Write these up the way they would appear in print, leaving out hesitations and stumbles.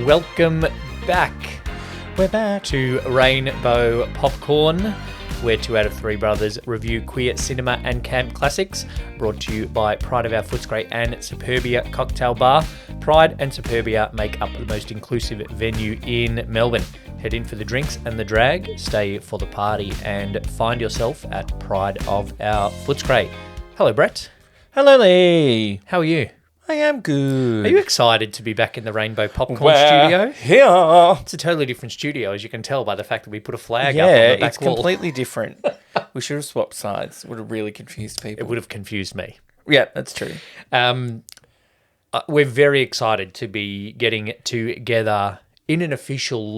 welcome back. We're back to Rainbow Popcorn, where 2 out of 3 brothers review queer cinema and camp classics, brought to you by Pride of Our Footscray and Superbia Cocktail Bar. Pride and Superbia make up the most inclusive venue in Melbourne. Head in for the drinks and the drag, stay for the party, and find yourself at Pride of Our Footscray. Hello, Brett. Hello, Lee. How are you? I am good. Are you excited to be back in the Rainbow Popcorn studio? Here. It's a totally different studio, as you can tell by the fact that we put a flag up Yeah, on the back it's wall. completely different. We should have swapped sides. Would have really confused people. It would have confused me. Yeah, that's true. We're very excited to be getting together in an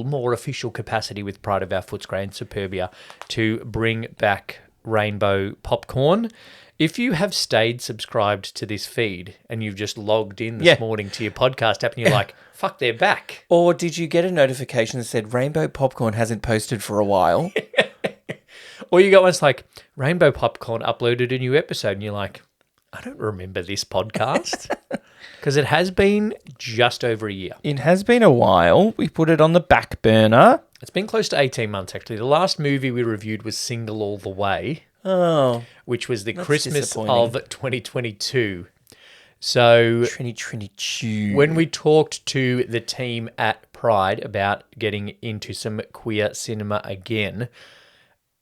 more official capacity with Pride of Our Footscray and Superbia to bring back Rainbow Popcorn. If you have stayed subscribed to this feed and you've just logged in this morning to your podcast app and you're like, fuck, they're back. Or did you get a notification that said Rainbow Popcorn hasn't posted for a while? Or you got ones like, Rainbow Popcorn uploaded a new episode and you're like, I don't remember this podcast. Because it has been just over a year. It has been a while. We put it on the back burner. It's been close to 18 months, actually. The last movie we reviewed was Single All the Way. Oh. Which was the Christmas of 2022. So 2022. When we talked to the team at Pride about getting into some queer cinema again,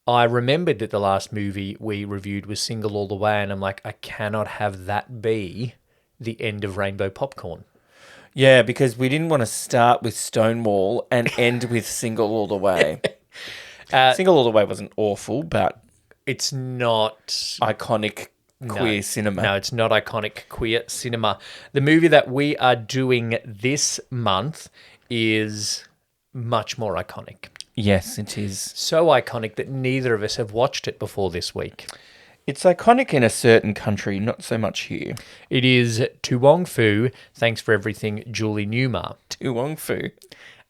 I remembered that the last movie we reviewed was Single All the Way, and I'm like, I cannot have that be the end of Rainbow Popcorn. Yeah, because we didn't want to start with Stonewall and end with Single All the Way. Single All the Way wasn't awful, but it's not iconic queer cinema. No, it's not iconic queer cinema. The movie that we are doing this month is much more iconic. Yes, it is. So iconic that neither of us have watched it before this week. It's iconic in a certain country, not so much here. It is To Wong Foo, Thanks for Everything, Julie Newmar. To Wong Foo.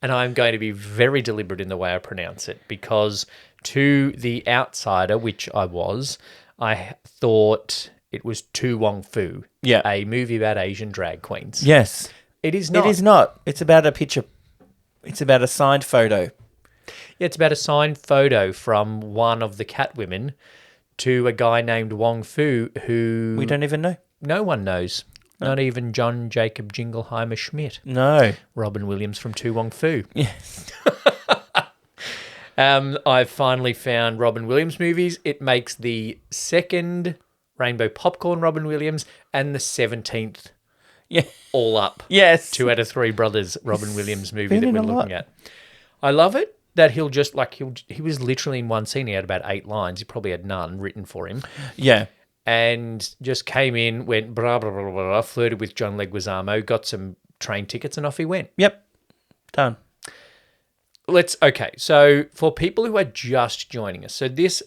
And I'm going to be very deliberate in the way I pronounce it because to the outsider, which I was, I thought it was To Wong Foo, a movie about Asian drag queens. Yes. It is not. It is not. It's about a picture. It's about a signed photo. Yeah, it's about a signed photo from one of the Catwomen to a guy named Wong Foo who... We don't even know. No one knows. No. Not even John Jacob Jingleheimer Schmidt. No. Robin Williams from To Wong Foo. Yes. I've finally found Robin Williams movies. It makes the second Rainbow Popcorn Robin Williams and the 17th all up. Yes. 2 out of 3 brothers Robin Williams movie that we're looking at. I love it that he was literally in one scene. He had about 8 lines. He probably had none written for him. Yeah. And just came in, went blah, blah, blah, blah, blah, flirted with John Leguizamo, got some train tickets and off he went. Yep. Done. Okay, so for people who are just joining us, so this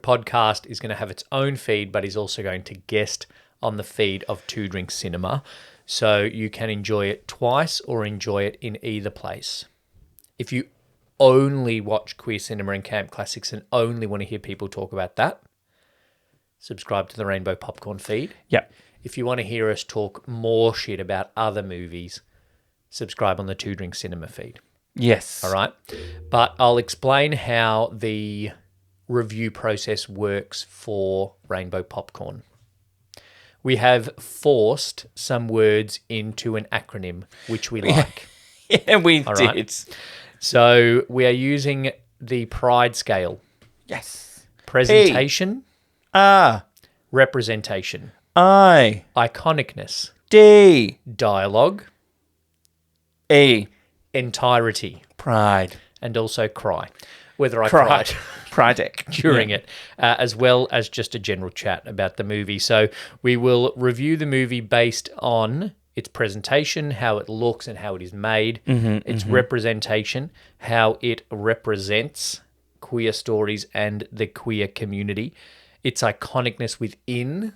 podcast is going to have its own feed, but is also going to guest on the feed of Two Drink Cinema, so you can enjoy it twice or enjoy it in either place. If you only watch queer cinema and camp classics and only want to hear people talk about that, subscribe to the Rainbow Popcorn feed. Yep. If you want to hear us talk more shit about other movies, subscribe on the Two Drink Cinema feed. Yes. All right. But I'll explain how the review process works for Rainbow Popcorn. We have forced some words into an acronym, which we like. Yeah, we all did. Right? So we are using the Pride scale. Yes. Presentation. R. Representation. I. Iconicness. D. Dialogue. E. Entirety. Pride. And also cry. Whether I cried during it, as well as just a general chat about the movie. So we will review the movie based on its presentation, how it looks and how it is made, its representation, how it represents queer stories and the queer community, its iconicness within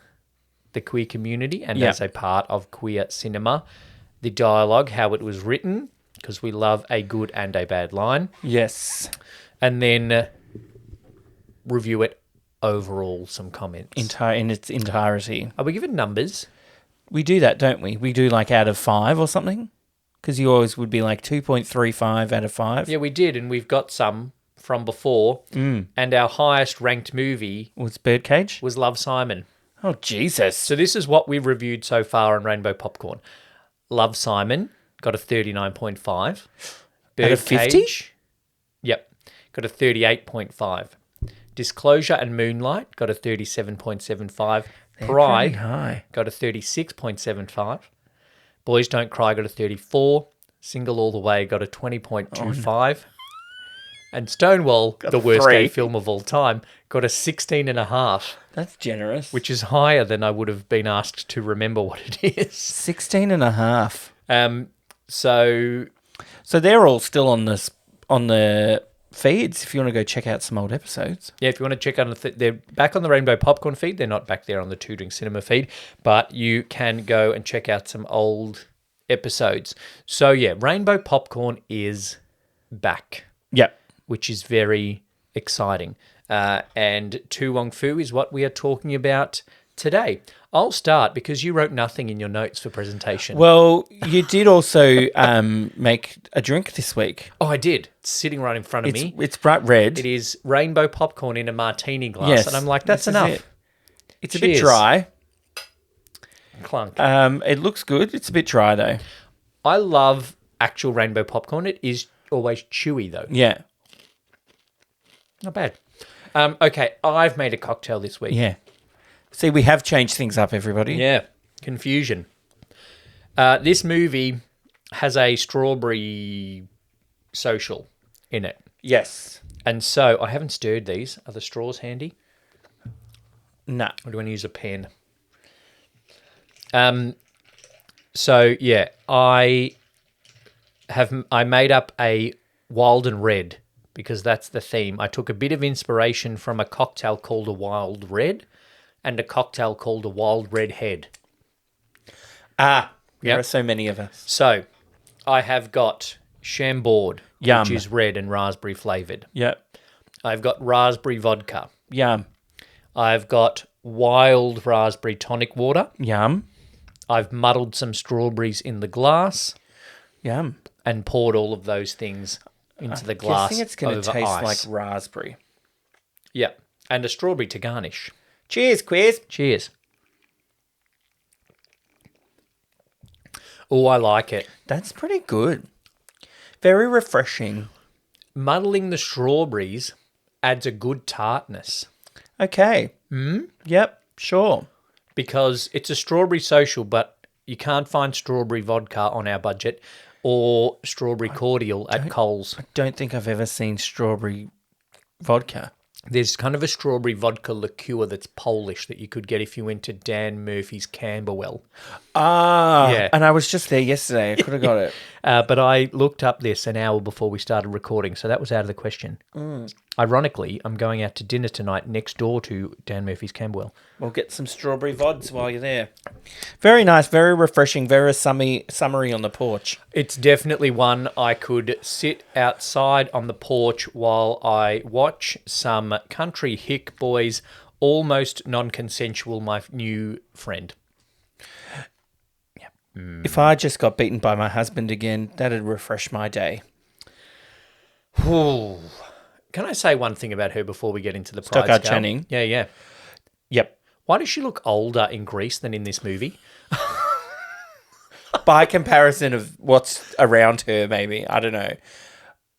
the queer community and as a part of queer cinema, the dialogue, how it was written, because we love a good and a bad line. Yes. And then review it overall, some comments. In its entirety. Are we given numbers? We do that, don't we? We do like out of 5 or something? Because you always would be like 2.35 out of 5. Yeah, we did, and we've got some from before. And our highest ranked movie Was Birdcage? was Love, Simon. Oh, Jesus. So this is what we've reviewed so far on Rainbow Popcorn. Love, Simon got a 39.5. Out of 50? Birdcage, yep, got a 38.5. Disclosure and Moonlight got a 37.75. Pride high. got a 36.75. Boys Don't Cry got a 34. Single All the Way got a 20.25. And Stonewall, the worst 3. gay film of all time, got a 16.5. That's generous. Which is higher than I would have been asked to remember what it is. 16.5. So they're all still on the feeds if you want to go check out some old episodes. yeah, if you want to check out, they're back on the Rainbow Popcorn feed. They're not back there on the Two Drink Cinema feed, but you can go and check out some old episodes. So yeah, Rainbow Popcorn is back. Yep. Which is very exciting. And To Wong Foo is what we are talking about today. I'll start because you wrote nothing in your notes for presentation. Well, you did also make a drink this week. Oh, I did. It's sitting right in front of me. It's bright red. It is rainbow popcorn in a martini glass. Yes, and I'm like, that's this is enough. it. It's a Cheers. bit dry. Clunk. It looks good. It's a bit dry, though. I love actual rainbow popcorn. It is always chewy, though. Yeah. Not bad. Okay, I've made a cocktail this week. Yeah. See, we have changed things up, everybody. Yeah, confusion. This movie has a strawberry social in it. Yes. And so I haven't stirred these. Are the straws handy? No. Or do I use a pen? So yeah, I made up a wild and red because that's the theme. I took a bit of inspiration from a cocktail called a wild red and a cocktail called a wild red head. There are so many of us. So I have got Chambord, Yum. which is red and raspberry flavoured. Yep. I've got raspberry vodka. Yum. I've got wild raspberry tonic water. Yum. I've muddled some strawberries in the glass Yum. and poured all of those things into the glass. I think it's going to over taste ice. like raspberry. Yeah, and a strawberry to garnish. Cheers, Quiz. Cheers. Oh, I like it. That's pretty good. Very refreshing. Muddling the strawberries adds a good tartness. Okay. Yep, sure. Because it's a strawberry social, but you can't find strawberry vodka on our budget or strawberry cordial at Coles. I don't think I've ever seen strawberry vodka. There's kind of a strawberry vodka liqueur that's Polish that you could get if you went to Dan Murphy's Camberwell. Yeah. And I was just there yesterday. I could have got it. But I looked up this an hour before we started recording, so that was out of the question. Ironically, I'm going out to dinner tonight next door to Dan Murphy's Camberwell. We'll get some strawberry vods while you're there. Very nice, very refreshing, very summery on the porch. It's definitely one I could sit outside on the porch while I watch some country hick boys, almost non-consensual, my new friend. If I just got beaten by my husband again, that'd refresh my day. Ooh. Can I say one thing about her before we get into the pride Stockard scale? Channing. Yeah. Yep. Why does she look older in Grease than in this movie? By comparison of what's around her, maybe. I don't know.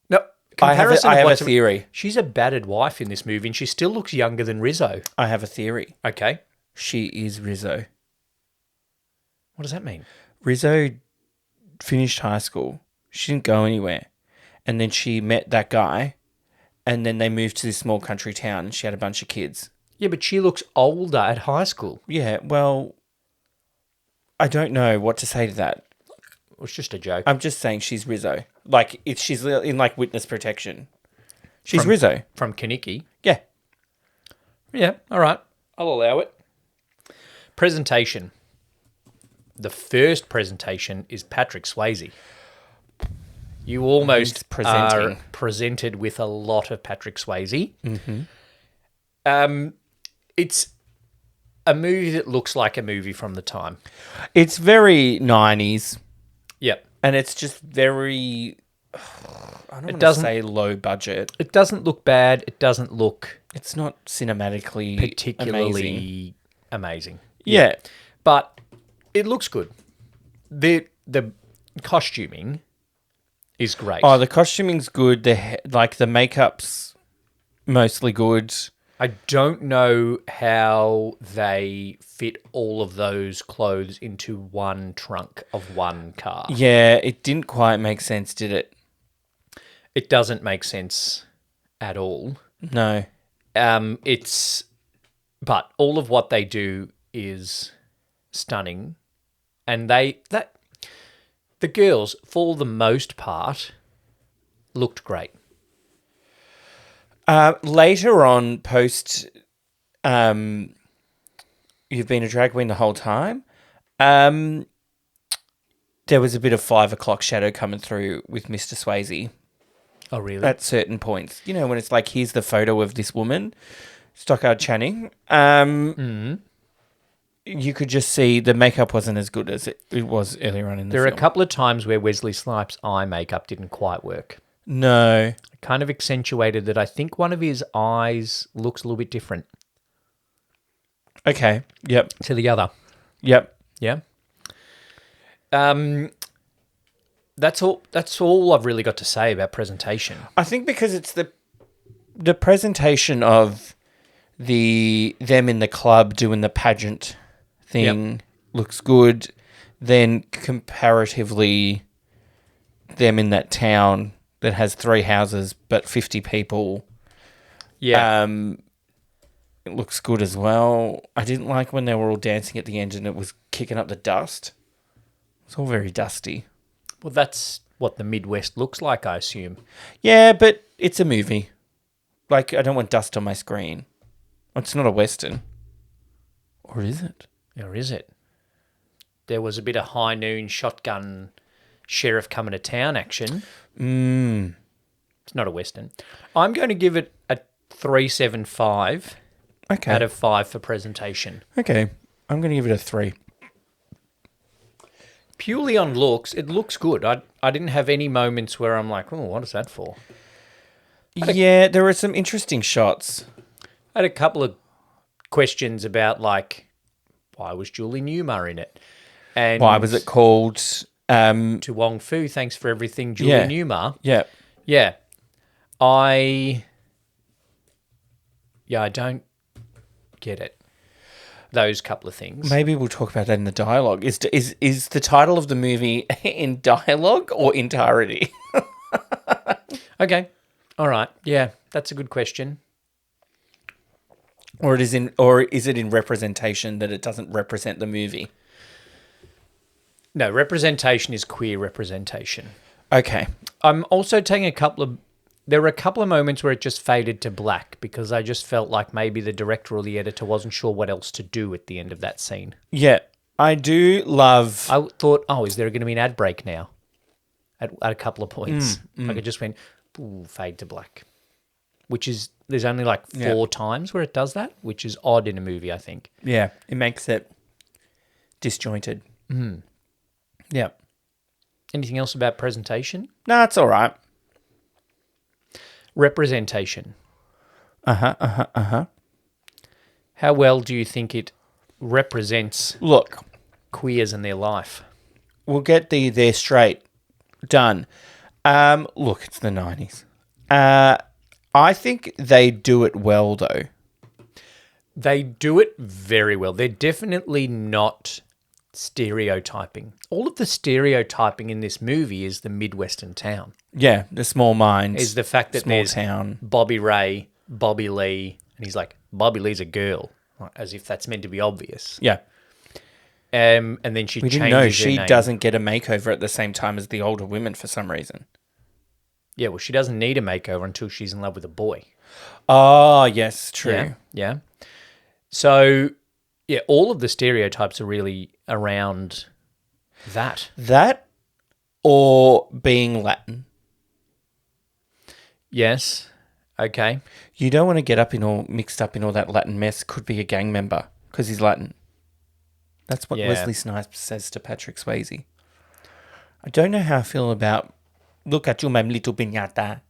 No, I have a theory. She's a battered wife in this movie and she still looks younger than Rizzo. I have a theory. Okay. She is Rizzo. What does that mean? Rizzo finished high school. She didn't go anywhere. And then she met that guy. And then they moved to this small country town and she had a bunch of kids. Yeah, but she looks older at high school. Yeah, well, I don't know what to say to that. It was just a joke. I'm just saying she's Rizzo. Like, she's in, like, witness protection. She's Rizzo. From Kaniki. Yeah. Yeah, all right. I'll allow it. Presentation. The first presentation is Patrick Swayze. You almost are presented with a lot of Patrick Swayze. Mm-hmm. It's a movie that looks like a movie from the time. It's very 90s. Yep. And it's just very, I don't want to doesn't- say low budget. It doesn't look bad. It doesn't look It's not cinematically particularly amazing. Yeah. But it looks good. The costuming is great. Oh, the costuming's good. The makeup's mostly good. I don't know how they fit all of those clothes into one trunk of one car. Yeah, it didn't quite make sense, did it? It doesn't make sense at all. No. But all of what they do is stunning, and the girls, for the most part, looked great. Later on, post, you've been a drag queen the whole time. There was a bit of 5 o'clock shadow coming through with Mr. Swayze. Oh, really? At certain points, you know, when it's like, here's the photo of this woman, Stockard Channing. You could just see the makeup wasn't as good as it was earlier on in the film. There are a couple of times where Wesley Snipes' eye makeup didn't quite work. No. It kind of accentuated that I think one of his eyes looks a little bit different Okay. Yep. to the other. Yep. Yeah. That's all I've really got to say about presentation. I think because it's the presentation of them in the club doing the pageant thing looks good. Then comparatively, them in that town that has 3 houses but 50 people. Yeah. It looks good as well. I didn't like when they were all dancing at the end and it was kicking up the dust. It's all very dusty. Well, that's what the Midwest looks like, I assume. Yeah, but it's a movie. Like, I don't want dust on my screen. It's not a Western. Or is it? Or is it? There was a bit of high noon shotgun sheriff coming to town action. It's not a Western. I'm going to give it a 3.75 out of 5 for presentation. Okay. I'm going to give it a 3. Purely on looks, it looks good. I didn't have any moments where I'm like, oh, what is that for? Yeah, there were some interesting shots. I had a couple of questions about, like, why was Julie Newmar in it? And Why was it called... to Wong Foo, thanks for everything, Julie Newmar. Yeah. Yeah. I don't get it. Those couple of things. Maybe we'll talk about that in the dialogue. Is the title of the movie in dialogue or entirety? Okay. All right. Yeah, that's a good question. Or is it in representation that it doesn't represent the movie? No, representation is queer representation. Okay. I'm also taking there were a couple of moments where it just faded to black because I just felt like maybe the director or the editor wasn't sure what else to do at the end of that scene. Yeah. I do love... I thought, is there going to be an ad break now? At a couple of points. Like it just went, ooh, fade to black. Which is, there's only like 4 times where it does that, which is odd in a movie, I think. Yeah, it makes it disjointed. Yeah. Anything else about presentation? No, it's all right. Representation. Uh-huh. How well do you think it represents Look, queers in their life? we'll get there straight. Done. Look, it's the 90s. I think they do it well, though. They do it very well. They're definitely not stereotyping. All of the stereotyping in this movie is the Midwestern town. Yeah, the small minds. Is the fact that small there's town. Bobby Ray, Bobby Lee, and he's like, Bobby Lee's a girl, as if that's meant to be obvious. Yeah. And then she We changes didn't know her she name. doesn't get a makeover at the same time as the older women for some reason. Yeah, well, she doesn't need a makeover until she's in love with a boy. Oh, yes, true. Yeah. So, yeah, all of the stereotypes are really around that. That or being Latin. Yes. Okay. You don't want to get mixed up in all that Latin mess. Could be a gang member because he's Latin. That's what Yeah. Wesley Snipes says to Patrick Swayze. I don't know how I feel about look at you, my little piñata.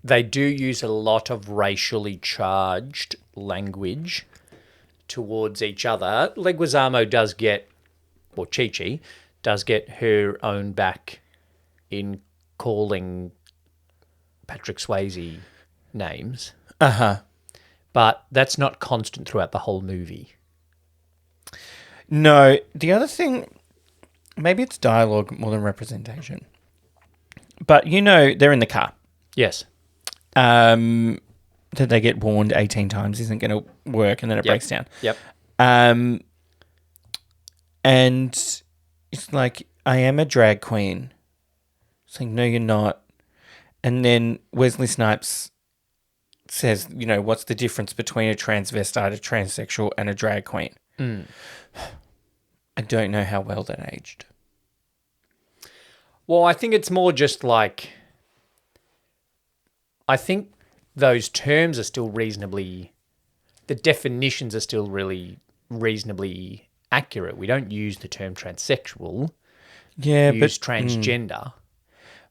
They do use a lot of racially charged language towards each other. Leguizamo does get, or Chi-Chi, does get her own back in calling Patrick Swayze names. Uh-huh. But that's not constant throughout the whole movie. No, the other thing, maybe it's dialogue more than representation. But, they're in the car. Yes. That they get warned 18 times isn't going to work, and then it breaks down. Yep. And it's like, I am a drag queen. It's like, no, you're not. And then Wesley Snipes says, what's the difference between a transvestite, a transsexual, and a drag queen? Mm. I don't know how well that aged. Well, I think it's more just like, I think those terms are still reasonably, the definitions are still really reasonably accurate. We don't use the term transsexual. Yeah, we use transgender.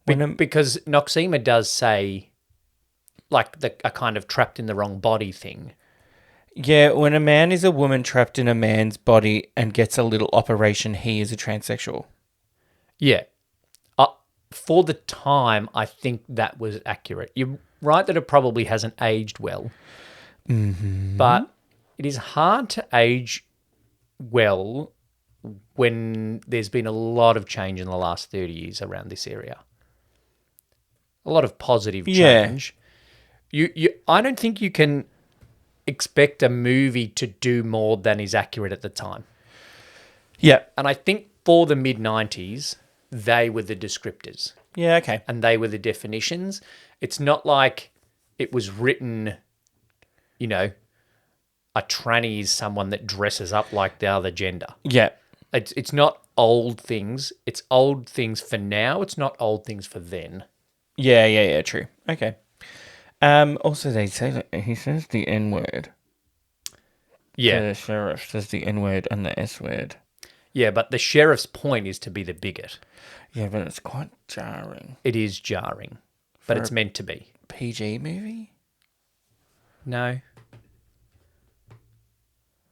Because Noxema does say, like, a kind of trapped in the wrong body thing. Yeah, when a man is a woman trapped in a man's body and gets a little operation, he is a transsexual. Yeah. For the time, I think that was accurate. You're right that it probably hasn't aged well. Mm-hmm. But it is hard to age well when there's been a lot of change in the last 30 years around this area. A lot of positive change. Yeah. I don't think you can expect a movie to do more than is accurate at the time. Yeah. And I think for the mid-90s, they were the descriptors. Yeah, okay. And they were the definitions. It's not like it was written, a tranny is someone that dresses up like the other gender. Yeah. It's not old things. It's old things for now. It's not old things for then. Yeah, true. Okay. Also, they say that he says the N-word. Yeah. The sheriff says the N-word and the S-word. Yeah, but the sheriff's point is to be the bigot. Yeah, but it's quite jarring. It is jarring, but it's meant to be. PG movie? No.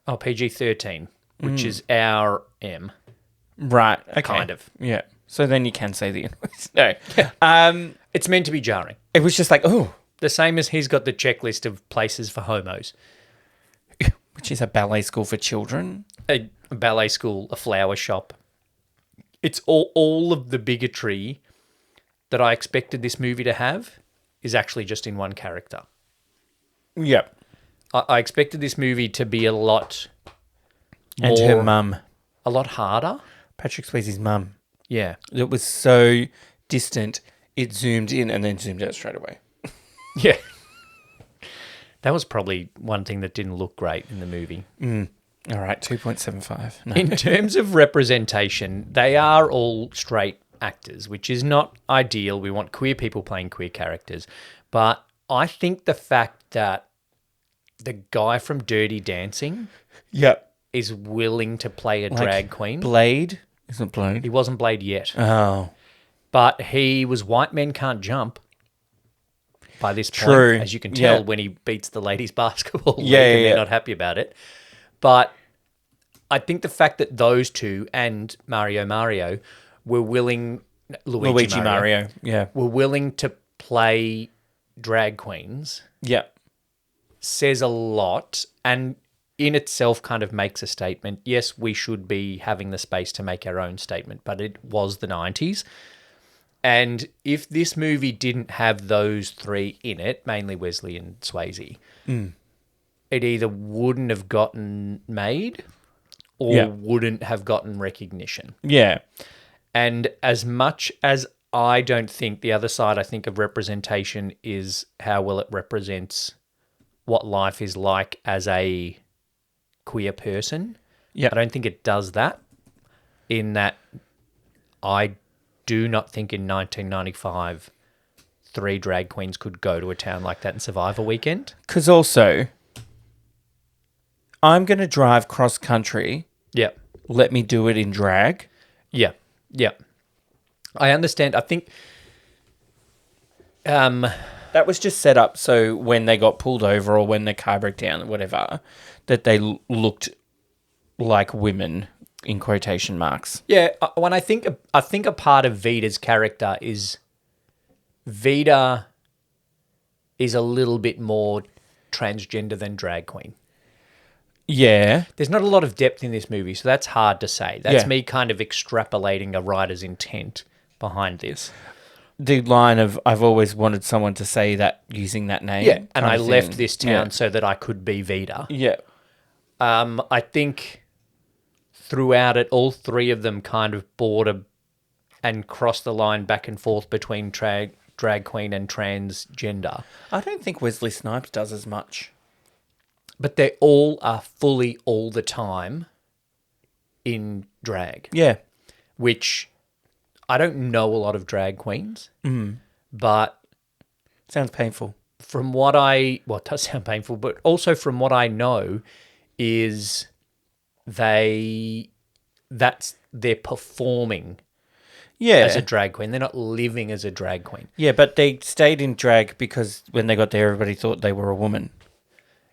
Oh, PG-13, which is our M. Right, okay. Kind of. Yeah. So then you can say the N-word. No. It's meant to be jarring. It was just like, oh. The same as he's got the checklist of places for homos. Which is a ballet school for children. A ballet school, a flower shop. It's all of the bigotry that I expected this movie to have is actually just in one character. Yep. I expected this movie to be a lot more... And her mum. A lot harder. Patrick Swayze's mum. Yeah. It was so distant, it zoomed in and then zoomed out straight away. Yeah. That was probably one thing that didn't look great in the movie. All right, 2.75. No. In terms of representation, they are all straight actors, which is not ideal. We want queer people playing queer characters. But I think the fact that the guy from Dirty Dancing is willing to play a drag queen. Blade? Isn't Blade? He wasn't Blade yet. Oh. But he was White Men Can't Jump by this point. True. As you can tell when he beats the ladies' basketball league and they're not happy about it. But I think the fact that those two and Mario were willing... Luigi Mario. Yeah. Were willing to play drag queens. Yeah. Says a lot and in itself kind of makes a statement. Yes, we should be having the space to make our own statement, but it was the 90s. And if this movie didn't have those three in it, mainly Wesley and Swayze, it either wouldn't have gotten made or wouldn't have gotten recognition. Yeah. And as much as I don't think the other side, I think of representation is how well it represents what life is like as a queer person. Yeah. I don't think it does that, in that I do not think in 1995 3 drag queens could go to a town like that and survive a weekend. Because also, I'm going to drive cross country. Yeah. Let me do it in drag. Yeah. Yeah. I understand. I think that was just set up so when they got pulled over or when the car broke down or whatever, that they looked like women in quotation marks. Yeah, when I think a part of Vita's character is Vita is a little bit more transgender than drag queen. Yeah. There's not a lot of depth in this movie, so that's hard to say. That's me kind of extrapolating a writer's intent behind this. The line of, I've always wanted someone to say that using that name. Yeah, and I left this town so that I could be Vita. Yeah. I think throughout it, all three of them kind of border and cross the line back and forth between drag queen and transgender. I don't think Wesley Snipes does as much. But they all are fully all the time in drag. Yeah. Which I don't know a lot of drag queens, but sounds painful. From what it does sound painful, but also from what I know is they're performing as a drag queen. They're not living as a drag queen. Yeah, but they stayed in drag because when they got there, everybody thought they were a woman.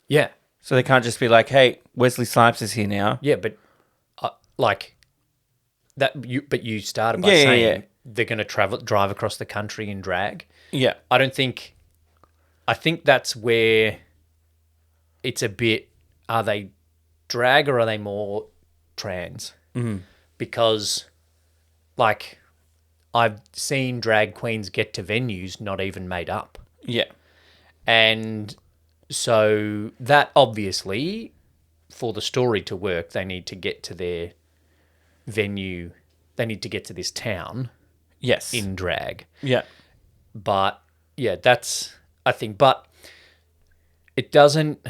Yeah. So they can't just be like, hey, Wesley Snipes is here now. Yeah, but you started by saying they're going to drive across the country in drag. Yeah. I think that's where it's a bit, are they drag or are they more trans? Mm-hmm. Because, I've seen drag queens get to venues not even made up. Yeah. And so that obviously, for the story to work, they need to get to their venue. They need to get to this town. Yes. In drag. Yeah. But, yeah, that's, I think, but it doesn't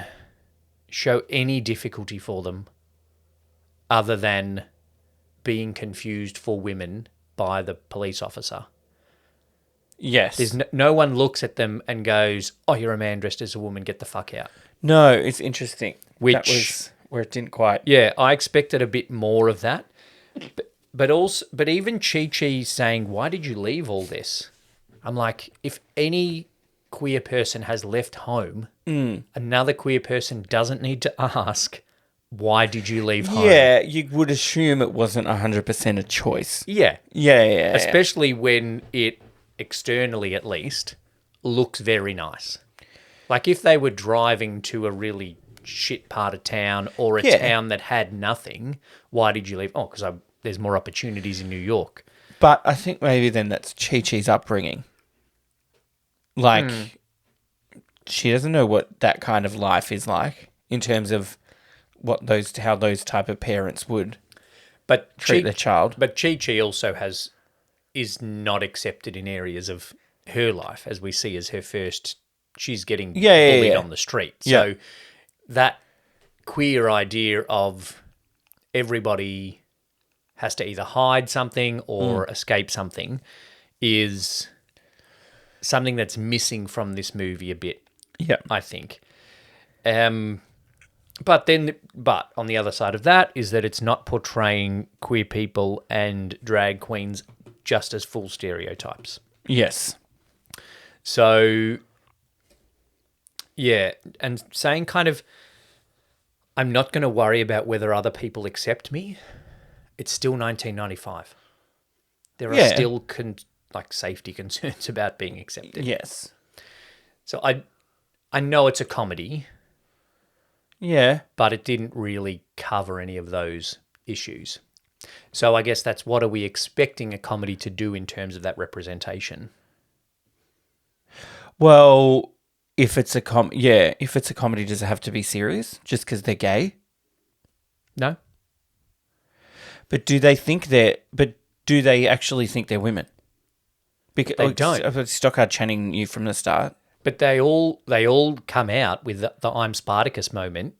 show any difficulty for them other than being confused for women by the police officer. Yes. There's no one looks at them and goes, oh, you're a man dressed as a woman, get the fuck out. No, it's interesting. That was where it didn't quite. Yeah, I expected a bit more of that. But even Chi saying, why did you leave all this? I'm like, if any queer person has left home, another queer person doesn't need to ask, why did you leave home? Yeah, you would assume it wasn't 100% a choice. Yeah. Yeah. Especially when it, externally at least, looks very nice. Like if they were driving to a really shit part of town or a town that had nothing, why did you leave? Oh, because there's more opportunities in New York. But I think maybe then that's Chi-Chi's upbringing. She doesn't know what that kind of life is like in terms of how those type of parents would treat their child. But Chi also is not accepted in areas of her life, as we see as her first. She's getting bullied on the street. So that queer idea of everybody has to either hide something or escape something is something that's missing from this movie a bit. Yeah, I think. But on the other side of that is that it's not portraying queer people and drag queens just as full stereotypes. Yes. So, yeah, and saying kind of, I'm not going to worry about whether other people accept me. It's still 1995. There are still safety concerns about being accepted. Yes. So I know it's a comedy. Yeah. But it didn't really cover any of those issues. So I guess that's what are we expecting a comedy to do in terms of that representation? Well, if it's a comedy, does it have to be serious just because they're gay? No. But do they actually think they're women? Because they don't. Stockard Channing knew from the start. But they all come out with the I'm Spartacus moment.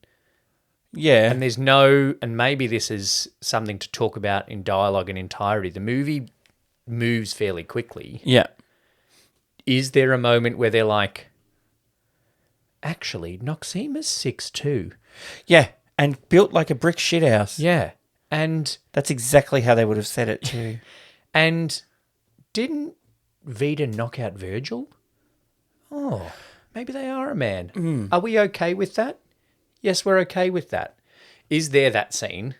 Yeah. And there's no, and maybe this is something to talk about in dialogue and entirety. The movie moves fairly quickly. Yeah. Is there a moment where they're like, actually, Noxema's 6'2"? Yeah. And built like a brick shithouse. Yeah. And that's exactly how they would have said it too. And didn't Vita knock out Virgil? Oh, maybe they are a man. Are we okay with that? Yes, we're okay with that. Is there that scene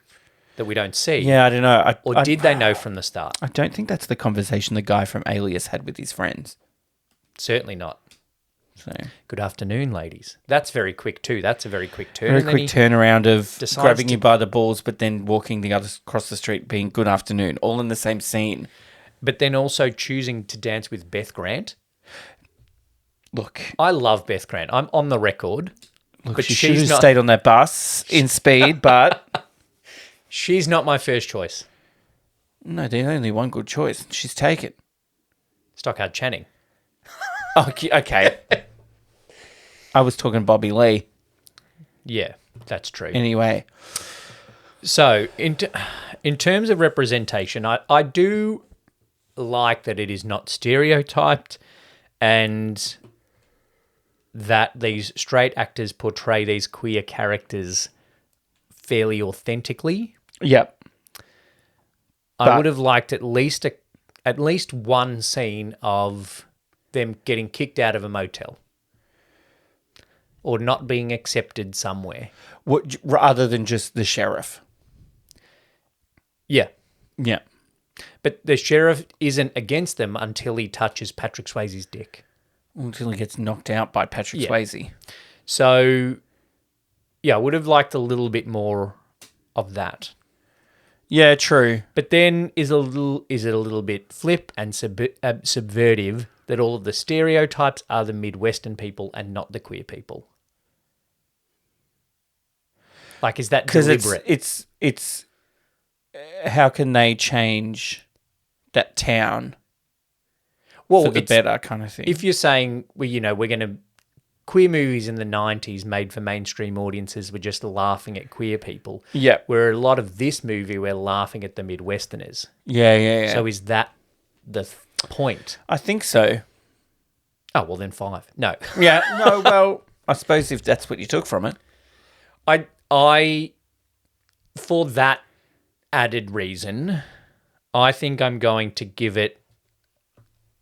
that we don't see? Yeah, I don't know. Or did they know from the start? I don't think that's the conversation the guy from Alias had with his friends. Certainly not. So Good afternoon, ladies. That's very quick too. That's a very quick turn. very And then quick turnaround of decides grabbing to- you by the balls, but then walking the other across the street, being good afternoon, all in the same scene. But then also choosing to dance with Beth Grant. Look, I love Beth Grant. I'm on the record. But she should she's have not. stayed on that bus in Speed, but She's not my first choice. no, there's only one good choice. She's taken. Stockhard Channing. Okay. I was talking Bobby Lee. Yeah, that's true. Anyway, So, in terms of representation, I do like that it is not stereotyped and that these straight actors portray these queer characters fairly authentically. yep. I would have liked at least one scene of them getting kicked out of a motel or not being accepted somewhere. What, other than just the sheriff? Yeah. Yeah. But the sheriff isn't against them until he touches Patrick Swayze's dick. Until he gets knocked out by Patrick Yeah. Swayze. So, yeah, I would have liked a little bit more of that. Yeah, true. But then is it a little bit flip and subvertive that all of the stereotypes are the Midwestern people and not the queer people? Like, is that Because deliberate? it's how can they change that town for the better kind of thing? If you're saying, well, we're going to... Queer movies in the 90s made for mainstream audiences were just laughing at queer people. Yeah. Where a lot of this movie, we're laughing at the Midwesterners. Yeah. So is that the point? I think so. Oh, well, then 5. No. Yeah, no, well, I suppose if that's what you took from it. I for that added reason, I think I'm going to give it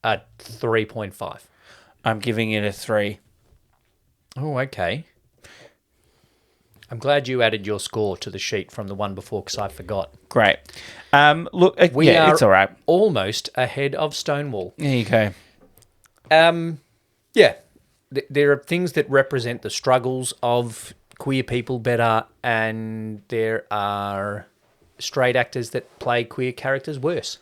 a 3.5. I'm giving it a 3. Oh, okay. I'm glad you added your score to the sheet from the one before because I forgot. Great. Look, We are it's all right. almost ahead of Stonewall. There you go. Yeah, there are things that represent the struggles of queer people better, and there are straight actors that play queer characters worse.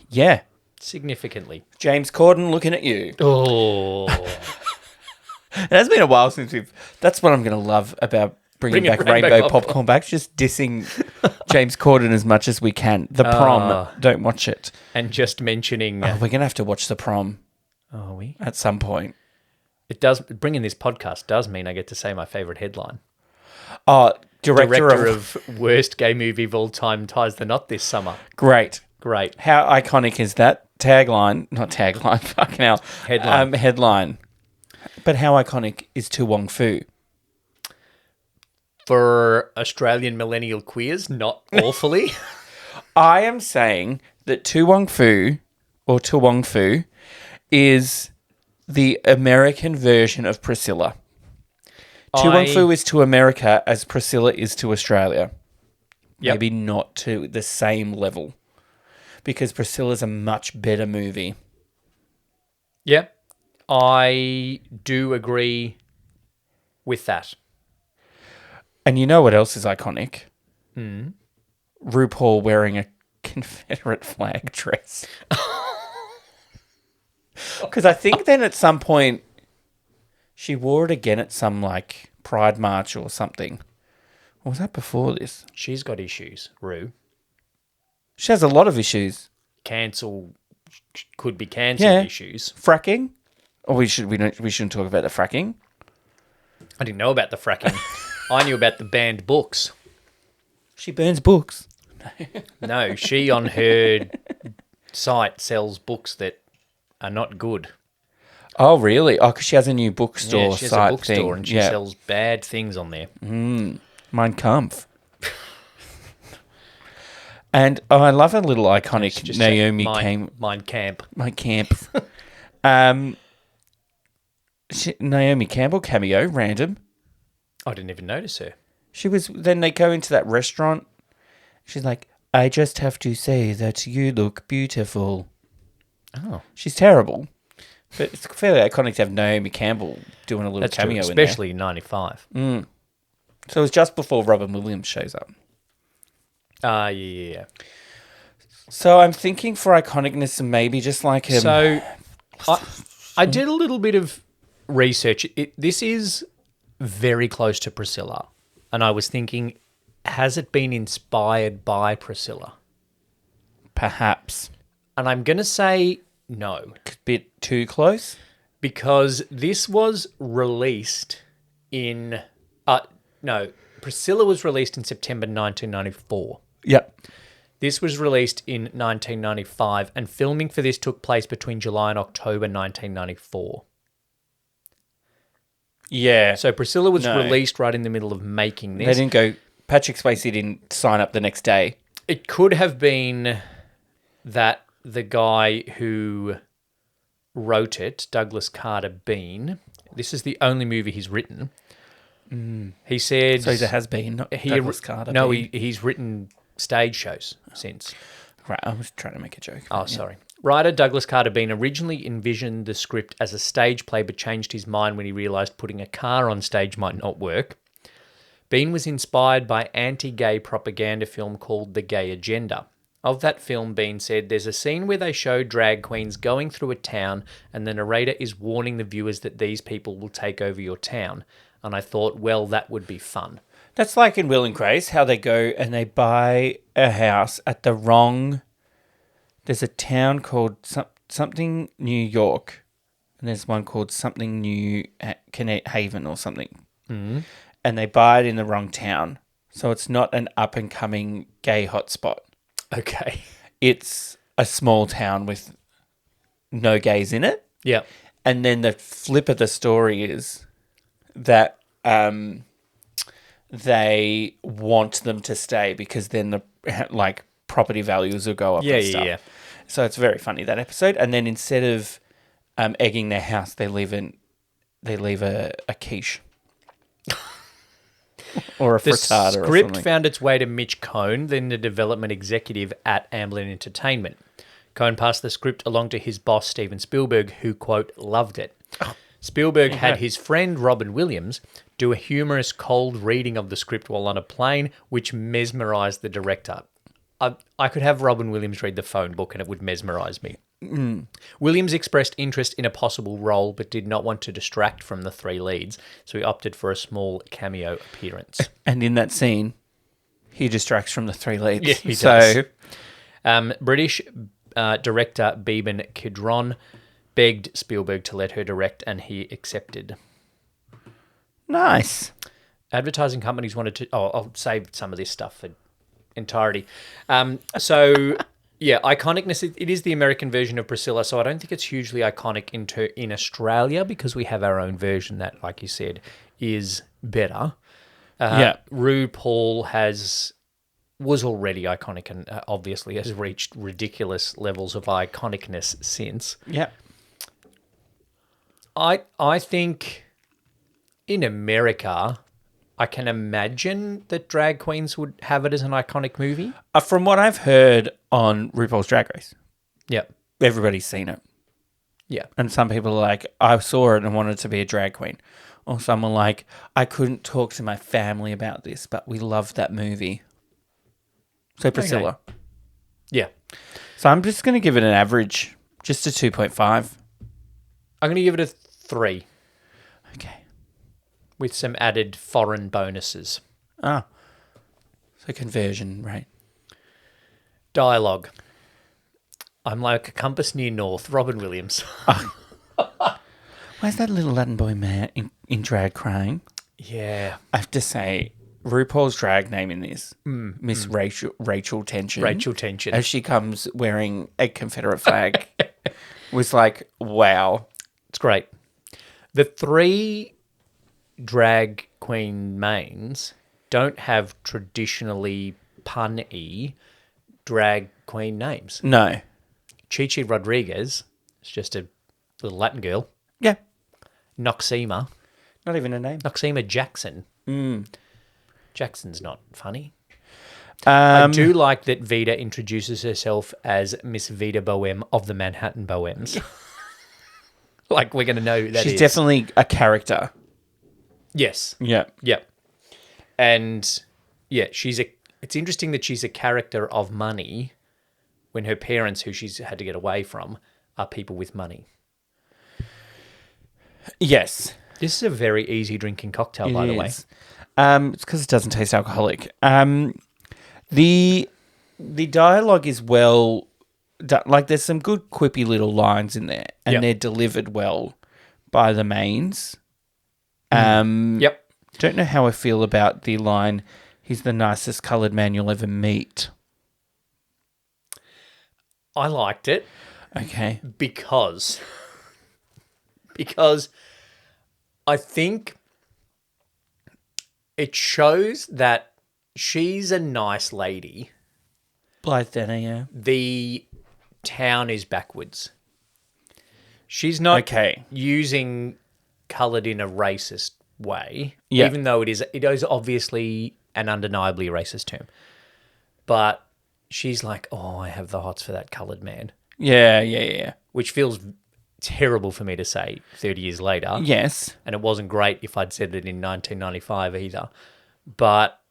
Yeah. Significantly. James Corden looking at you. Oh. It has been a while since that's what I'm going to love about bringing back Rainbow Popcorn back, just dissing James Corden as much as we can. The Prom, don't watch it. And just mentioning... We're going to have to watch The Prom. Are we? At some point. It does. Bringing this podcast does mean I get to say my favourite headline. Director of worst gay movie of all time ties the knot this summer. Great. How iconic is that? Not tagline, fucking hell. Headline. Headline. But how iconic is To Wong Foo? For Australian millennial queers, not awfully. I am saying that To Wong Foo is the American version of Priscilla. To Wong Foo is to America as Priscilla is to Australia. Yep. Maybe not to the same level. Because Priscilla's a much better movie. Yeah, I do agree with that. And you know what else is iconic? RuPaul wearing a Confederate flag dress. Because I think then at some point she wore it again at some Pride March or something. Or was that before this? She's got issues, Rue. She has a lot of issues. Could be cancelled issues. Fracking? Or we shouldn't talk about the fracking. I didn't know about the fracking. I knew about the banned books. She burns books. No, she on her site sells books that are not good. Oh, really? Oh, because she has a new bookstore Yeah, she has site a bookstore thing. and she sells bad things on there. Mein Kampf. And I love a little iconic Just Naomi Mind Camp. My camp. Naomi Campbell cameo, random. I didn't even notice her. She was. Then they go into that restaurant. She's like, I just have to say that you look beautiful. Oh. She's terrible. But it's fairly iconic to have Naomi Campbell doing a little cameo true, in there. especially in 95. So it was just before Robin Williams shows up. Yeah. So I'm thinking for iconicness, maybe just like him. So I did a little bit of research. This is very close to Priscilla. And I was thinking, has it been inspired by Priscilla? Perhaps. And I'm going to say no. A bit too close? Because this was released in... no, Priscilla was released in September 1994. Yep. This was released in 1995, and filming for this took place between July and October 1994. Yeah. So Priscilla was released right in the middle of making this. They didn't go... Patrick Swayze didn't sign up the next day. It could have been that the guy who wrote it, Douglas Carter Bean, this is the only movie he's written. He said... So he has been, not Douglas Carter No, Bean. he's written stage shows since. Right, I was trying to make a joke. Oh, sorry. Writer Douglas Carter Bean originally envisioned the script as a stage play but changed his mind when he realised putting a car on stage might not work. Bean was inspired by anti-gay propaganda film called The Gay Agenda. Of that film, Bean said, there's a scene where they show drag queens going through a town and the narrator is warning the viewers that these people will take over your town. And I thought, well, that would be fun. That's like in Will and Grace, how they go and they buy a house at the wrong... There's a town called something New York, and there's one called something New Haven or something. Mm-hmm. And they buy it in the wrong town. So it's not an up-and-coming gay hotspot. Okay. It's a small town with no gays in it. Yeah. And then the flip of the story is that they want them to stay because then the property values will go up and stuff. Yeah. So it's very funny, that episode. And then instead of egging their house, they leave a quiche. Or a frittata or something. The script found its way to Mitch Cohn, then the development executive at Amblin Entertainment. Cohn passed the script along to his boss, Steven Spielberg, who, quote, loved it. Spielberg had his friend Robin Williams do a humorous cold reading of the script while on a plane, which mesmerised the director. I could have Robin Williams read the phone book and it would mesmerise me. Williams expressed interest in a possible role but did not want to distract from the three leads, so he opted for a small cameo appearance. And in that scene, he distracts from the three leads. Yeah, he does. British director Beeban Kidron begged Spielberg to let her direct and he accepted. Nice. Advertising companies wanted to... Oh, I'll save some of this stuff for entirety. Yeah, iconicness, it is the American version of Priscilla, so I don't think it's hugely iconic in Australia because we have our own version that, like you said, is better. RuPaul was already iconic and obviously has reached ridiculous levels of iconicness since. Yeah. I think in America... I can imagine that drag queens would have it as an iconic movie. From what I've heard on RuPaul's Drag Race, yeah, everybody's seen it. Yeah. And some people are like, I saw it and wanted to be a drag queen. Or someone like, I couldn't talk to my family about this, but we loved that movie. So Priscilla. Okay. Yeah. So I'm just going to give it an average, just a 2.5. I'm going to give it a 3. Okay. With some added foreign bonuses. So conversion rate. Dialogue. I'm like a compass near north. Robin Williams. Where's that little Latin boy man in drag crying? Yeah. I have to say, RuPaul's drag name in this, Miss Rachel Tension. Rachel Tension. As she comes wearing a Confederate flag, was like, wow. It's great. The 3 drag queen mains don't have traditionally pun-y drag queen names. No. Chi Rodriguez is just a little Latin girl. Yeah. Noxema. Not even a name. Noxema Jackson. Jackson's not funny. I I do like that Vida introduces herself as Miss Vida Bohème of the Manhattan Bohems. Like, we're going to know who that She's is. definitely a character. Yes. Yeah. Yeah. And, yeah, it's interesting that she's a character of money when her parents, who she's had to get away from, are people with money. Yes. This is a very easy drinking cocktail, by the way. It's because it doesn't taste alcoholic. The dialogue is well done. Like, there's some good quippy little lines in there, and they're delivered well by the mains. Yep. Don't know how I feel about the line, "He's the nicest coloured man you'll ever meet." I liked it Okay. because I think it shows that she's a nice lady. Blythe Danner, yeah. The town is backwards. She's not using coloured in a racist way, even though it is obviously an undeniably racist term. But she's like, oh, I have the hots for that coloured man. Yeah. Which feels terrible for me to say 30 years later. Yes. And it wasn't great if I'd said it in 1995 either. But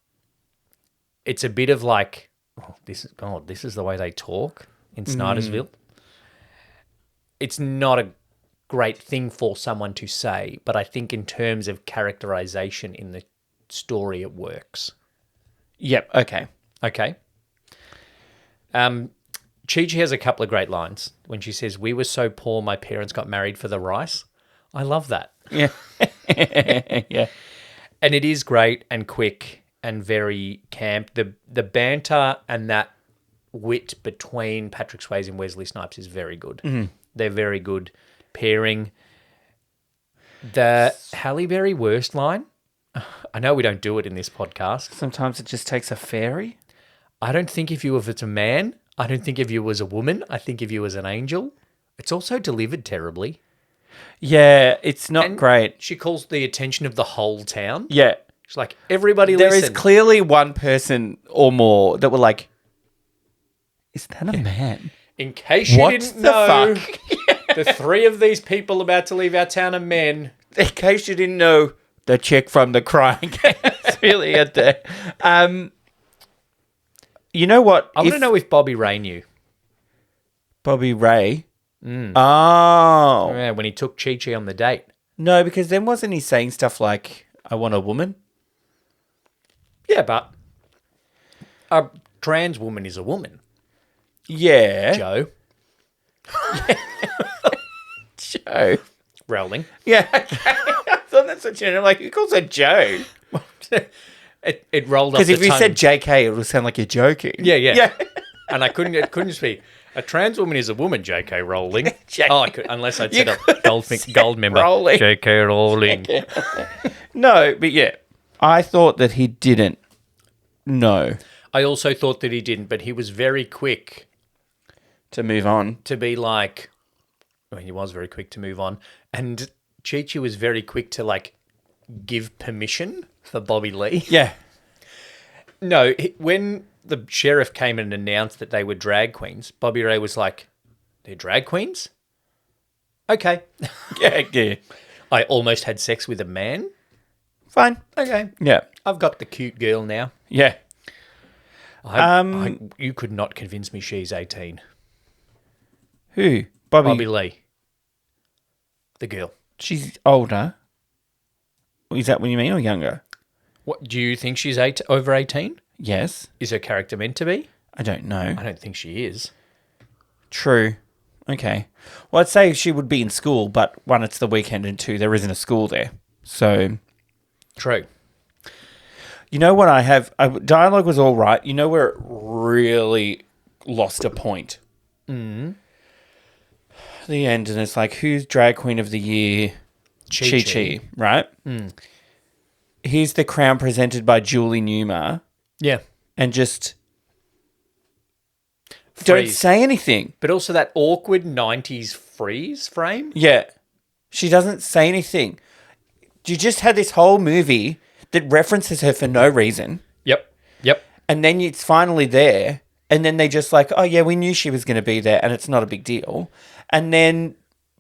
it's a bit of like, this is the way they talk in Snydersville. It's not a great thing for someone to say, but I think in terms of characterization in the story, it works. Yep. Okay. Chi-Chi has a couple of great lines when she says, "We were so poor, my parents got married for the rice." I love that. Yeah. Yeah. And it is great and quick and very camp. The banter and that wit between Patrick Swayze and Wesley Snipes is very good. They're very good pairing. The Halle Berry worst line, I know we don't do it in this podcast. Sometimes it just takes a fairy. I don't think if you as a man. I don't think of you as a woman. I think of you as an angel. It's also delivered terribly. Yeah, it's not great. She calls the attention of the whole town. Yeah. She's like, everybody There listen. is clearly one person or more that were like, is that a man? In case you didn't know, fuck? the three of these people about to leave our town are men. In case you didn't know, the chick from the Crying Game is really at there. You know what? I want to know if Bobby Ray knew. Bobby Ray? Oh. Yeah, when he took Chi-Chi on the date. No, because then wasn't he saying stuff like, I want a woman? Yeah, but a trans woman is a woman. Yeah. Joe. Joe. Rowling. Yeah. I thought that's what I'm like, who calls her Joe? It rolled off the Because if you tongue. said JK, it would sound like you're joking. Yeah. And it couldn't just be, a trans woman is a woman, J.K. Rowling. Unless I'd said a gold member. Rowling. J.K. Rowling. No, but yeah. I thought that he didn't know I also thought that he didn't, but he was very quick to move on. to be like, he was very quick to move on. And Chi-Chi was very quick to like give permission for Bobby Lee. Yeah. No, when the sheriff came and announced that they were drag queens, Bobby Ray was like, they're drag queens? Okay. Yeah. I almost had sex with a man? Fine. Okay. Yeah. I've got the cute girl now. Yeah. You could not convince me she's 18. Who? Bobby Lee. The girl. She's older. Is that what you mean, or younger? What do you think she's over 18? Yes. Is her character meant to be? I don't know. I don't think she is. True. Okay. Well, I'd say she would be in school, but one, it's the weekend, and two, there isn't a school there. So... True. You know what I have? Dialogue was all right. You know where it really lost a point? The end, and it's like, who's drag queen of the year? Chi-Chi, right? Here's the crown presented by Julie Newmar. Yeah. And just don't say anything. But also that awkward 90s freeze frame. Yeah. She doesn't say anything. You just had this whole movie that references her for no reason. Yep. And then it's finally there. And then they just like, oh, yeah, we knew she was going to be there and it's not a big deal. And then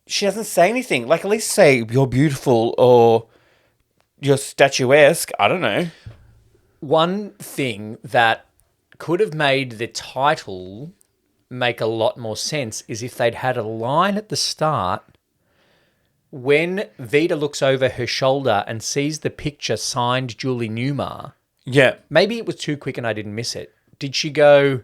she doesn't say anything. Like, at least say, you're beautiful or you're statuesque. I don't know. One thing that could have made the title make a lot more sense is if they'd had a line at the start when Vida looks over her shoulder and sees the picture signed Julie Newmar. Yeah. Maybe it was too quick and I didn't miss it. Did she go,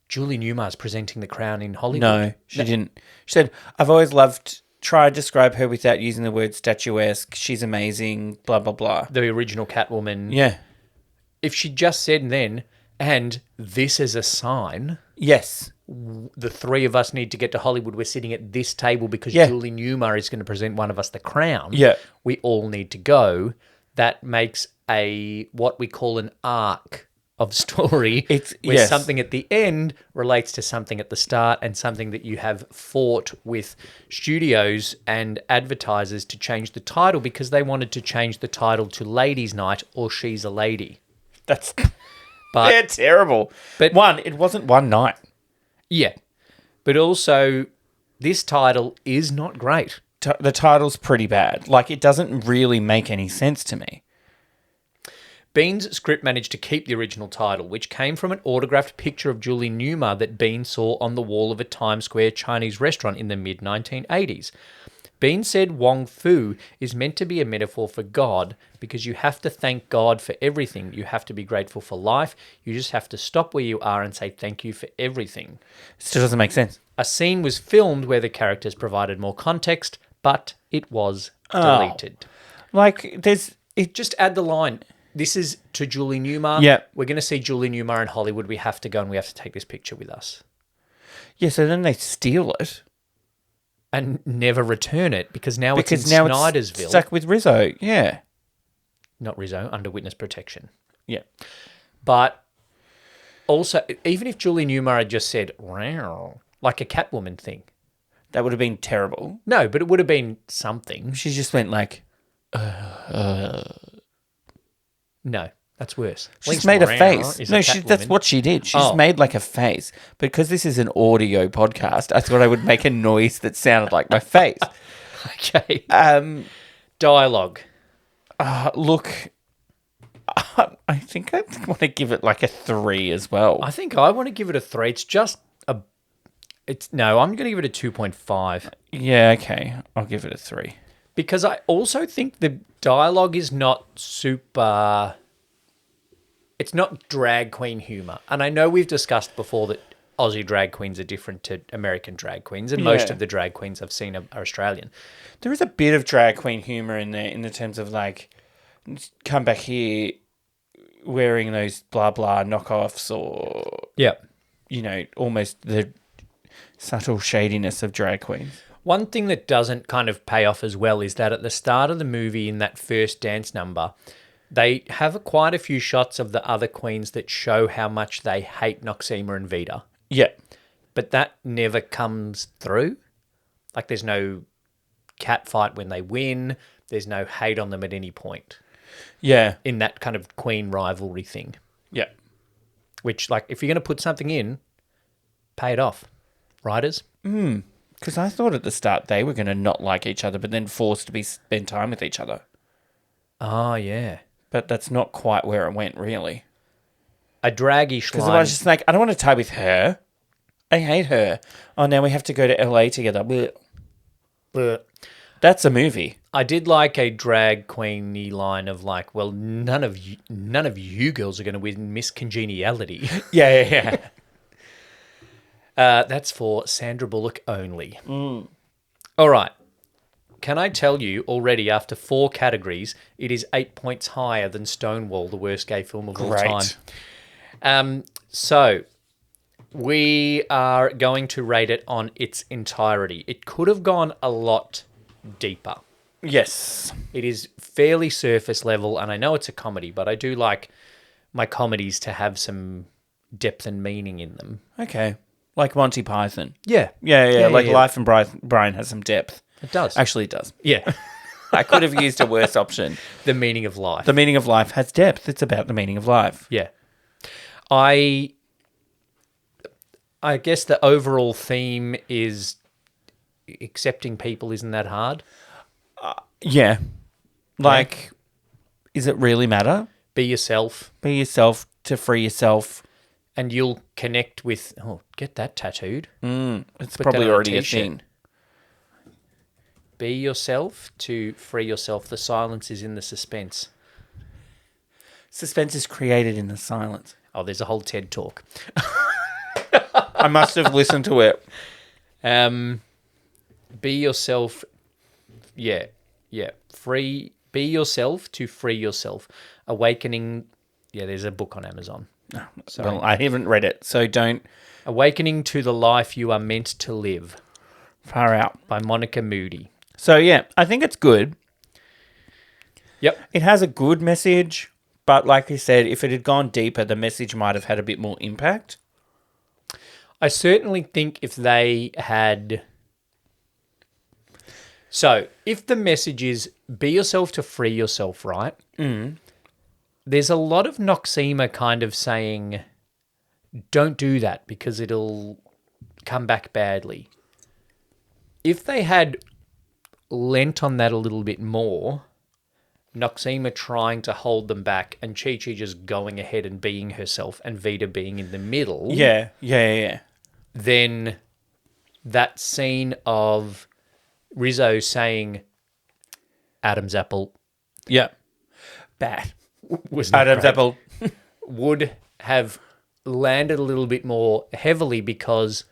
Julie Newmar's presenting the crown in Hollywood? No, she didn't. She said, I've always loved, try to describe her without using the word statuesque. She's amazing, blah, blah, blah. The original Catwoman. Yeah. If she just said then, and this is a sign. Yes. The three of us need to get to Hollywood. We're sitting at this table because Julie Newmar is going to present one of us the crown. Yeah. We all need to go. That makes what we call an arc of story. Where something at the end relates to something at the start and something that you have fought with studios and advertisers to change the title because they wanted to change the title to Ladies' Night or She's a Lady. They're terrible. But it wasn't one night. Yeah. But also, this title is not great. The title's pretty bad. Like, it doesn't really make any sense to me. Bean's script managed to keep the original title, which came from an autographed picture of Julie Newmar that Bean saw on the wall of a Times Square Chinese restaurant in the mid-1980s. Bean said Wong Foo is meant to be a metaphor for God because you have to thank God for everything. You have to be grateful for life. You just have to stop where you are and say thank you for everything. Still doesn't make sense. A scene was filmed where the characters provided more context, but it was deleted. Just add the line. This is to Julie Newmar. Yeah. We're going to see Julie Newmar in Hollywood. We have to go and we have to take this picture with us. Yeah, so then they steal it. And never return it because now it's in Snydersville. It's stuck with Rizzo, yeah. Not Rizzo, under witness protection. Yeah. But also, even if Julie Newmar had just said, "Wow," like a Catwoman thing. That would have been terrible. No, but it would have been something. She just went like, No, that's worse. She just made a face. No, that's what she did. She just made like a face. Because this is an audio podcast, I thought I would make a noise that sounded like my face. Okay. Dialogue. Look, I think I want to give it like a 3 as well. I think I want to give it a 3. It's just I'm going to give it a 2.5. Yeah, okay. I'll give it a 3. Because I also think the dialogue is not super... It's not drag queen humour. And I know we've discussed before that Aussie drag queens are different to American drag queens, and most of the drag queens I've seen are Australian. There is a bit of drag queen humour in there in the terms of like, come back here wearing those blah blah knockoffs or... Yeah. You know, almost the subtle shadiness of drag queens. One thing that doesn't kind of pay off as well is that at the start of the movie, in that first dance number, they have quite a few shots of the other queens that show how much they hate Noxema and Vida. Yeah. But that never comes through. Like, there's no cat fight when they win. There's no hate on them at any point. Yeah. In that kind of queen rivalry thing. Yeah. Which, like, if you're going to put something in, pay it off. Writers? Because I thought at the start they were going to not like each other, but then forced to spend time with each other. Oh, yeah. But that's not quite where it went, really. A draggy Because I was just like, I don't want to tie with her. I hate her. Oh, now we have to go to LA together. Blech. That's a movie. I did like a drag queeny line of like, well, none of you girls are going to win Miss Congeniality. Yeah. That's for Sandra Bullock only. All right. Can I tell you already after 4 categories, it is 8 points higher than Stonewall, the worst gay film of all time. So we are going to rate it on its entirety. It could have gone a lot deeper. Yes. It is fairly surface level, and I know it's a comedy, but I do like my comedies to have some depth and meaning in them. Okay. Like Monty Python. Yeah. Yeah. Like yeah. Life and Brian has some depth. It does. Actually, it does. Yeah. I could have used a worse option. The meaning of life. The meaning of life has depth. It's about the meaning of life. Yeah. I guess the overall theme is accepting people isn't that hard. Yeah. Like, Does it really matter? Be yourself. Be yourself to free yourself. And you'll connect with... Oh, get that tattooed. It's Put probably that on a already a t-shirt. thing. Be yourself to free yourself. The silence is in the suspense. Suspense is created in the silence. Oh, there's a whole TED talk. I must have listened to it. Be yourself. Yeah. Free. Be yourself to free yourself. Awakening. Yeah, there's a book on Amazon. Sorry. Well, I haven't read it, so don't. Awakening to the life you are meant to live. Far out. By Monica Moody. So, yeah, I think it's good. Yep. It has a good message, but like I said, if it had gone deeper, the message might have had a bit more impact. I certainly think if they had... So, if the message is be yourself to free yourself, right? There's a lot of Noxema kind of saying, don't do that because it'll come back badly. If they had lent on that a little bit more, Noxema trying to hold them back and Chi-Chi just going ahead and being herself and Vita being in the middle. Yeah. Then that scene of Rizzo saying Adam's apple Yeah. Bad. was not Adam's great, apple. would have landed a little bit more heavily because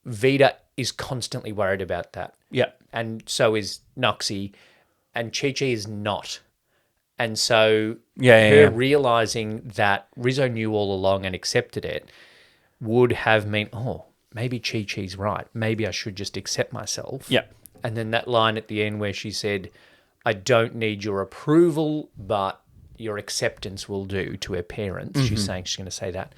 Vita is constantly worried about that. Yeah. And so is Noxie, and Chi-Chi is not. And so her realising that Rizzo knew all along and accepted it would have meant, oh, maybe Chi-Chi's right. Maybe I should just accept myself. Yeah. And then that line at the end where she said, I don't need your approval, but your acceptance will do to her parents. She's saying she's going to say that.